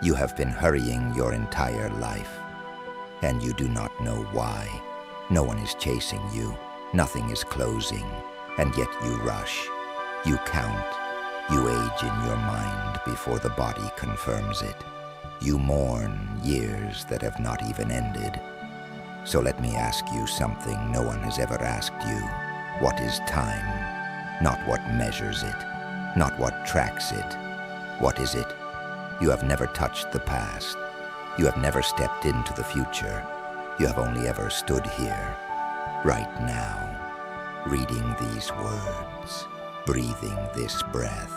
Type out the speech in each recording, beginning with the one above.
You have been hurrying your entire life, and you do not know why. No one is chasing you, nothing is closing, and yet you rush. You count, you age in your mind before the body confirms it. You mourn years that have not even ended. So let me ask you something no one has ever asked you. What is time? Not what measures it, not what tracks it. What is it? You have never touched the past. You have never stepped into the future. You have only ever stood here, right now, reading these words, breathing this breath,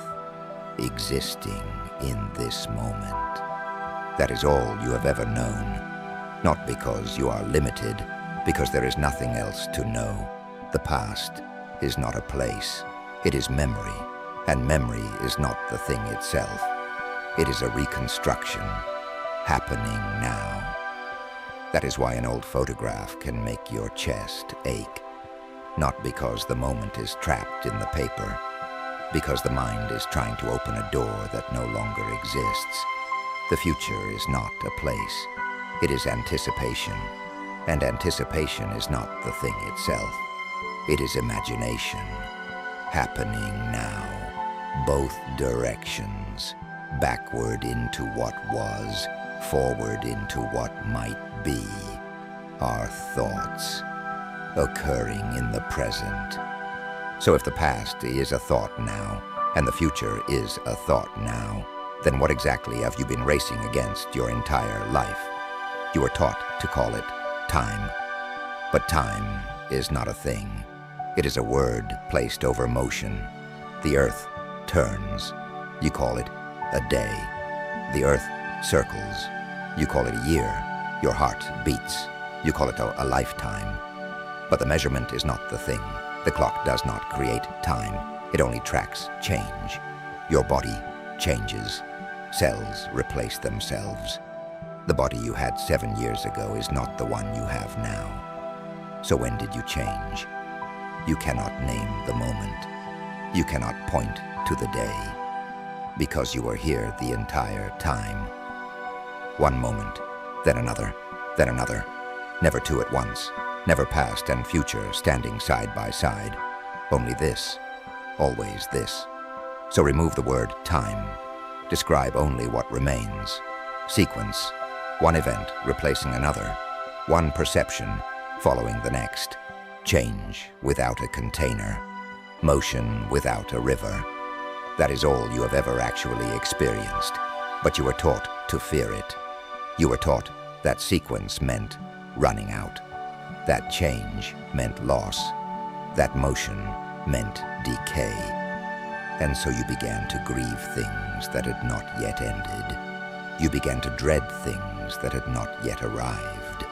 existing in this moment. That is all you have ever known. Not because you are limited, because there is nothing else to know. The past is not a place, it is memory, and memory is not the thing itself. It is a reconstruction, happening now. That is why an old photograph can make your chest ache. Not because the moment is trapped in the paper, because the mind is trying to open a door that no longer exists. The future is not a place, it is anticipation, and anticipation is not the thing itself. It is imagination, happening now, both directions, backward into what was, forward into what might be, are thoughts, occurring in the present. So if the past is a thought now, and the future is a thought now, then what exactly have you been racing against your entire life? You were taught to call it time. But time is not a thing. It is a word placed over motion. The earth turns. You call it a day. The earth circles. You call it a year. Your heart beats. You call it a lifetime. But the measurement is not the thing. The clock does not create time. It only tracks change. Your body changes. Cells replace themselves. The body you had 7 years ago is not the one you have now. So when did you change? You cannot name the moment. You cannot point to the day, because you were here the entire time. One moment, then another, never two at once, never past and future standing side by side. Only this, always this. So remove the word time. Describe only what remains. Sequence, one event replacing another, one perception following the next. Change without a container, motion without a river. That is all you have ever actually experienced, but you were taught to fear it. You were taught that sequence meant running out, that change meant loss, that motion meant decay. And so you began to grieve things that had not yet ended. You began to dread things that had not yet arrived.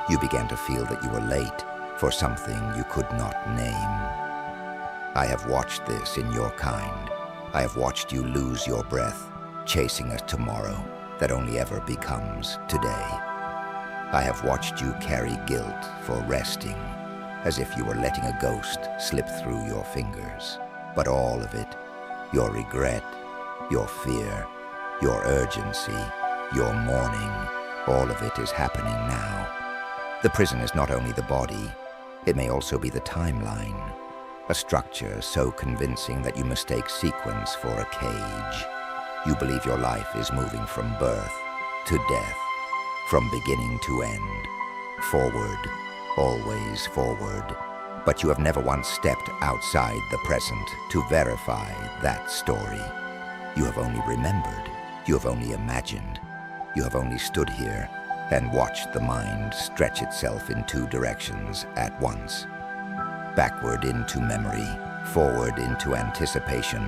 You began to feel that you were late for something you could not name. I have watched this in your kind. I have watched you lose your breath, chasing a tomorrow that only ever becomes today. I have watched you carry guilt for resting, as if you were letting a ghost slip through your fingers. But all of it, your regret, your fear, your urgency, your mourning, all of it is happening now. The prison is not only the body, it may also be the timeline, a structure so convincing that you mistake sequence for a cage. You believe your life is moving from birth to death, from beginning to end, forward, always forward. But you have never once stepped outside the present to verify that story. You have only remembered, you have only imagined, you have only stood here and watched the mind stretch itself in two directions at once. Backward into memory, forward into anticipation,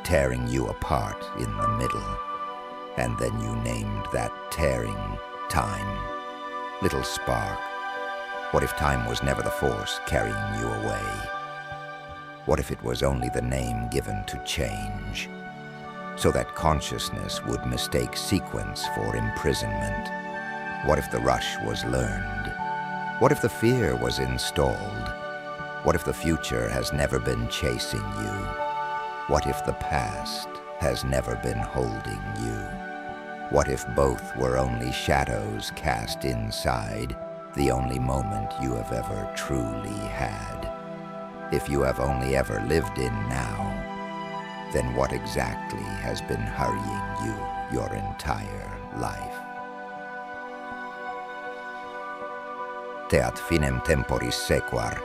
tearing you apart in the middle. And then you named that tearing time. Little spark, what if time was never the force carrying you away? What if it was only the name given to change, so that consciousness would mistake sequence for imprisonment? What if the rush was learned? What if the fear was installed? What if the future has never been chasing you? What if the past has never been holding you? What if both were only shadows cast inside the only moment you have ever truly had? If you have only ever lived in now, then what exactly has been hurrying you your entire life? Teat finem temporis sequar,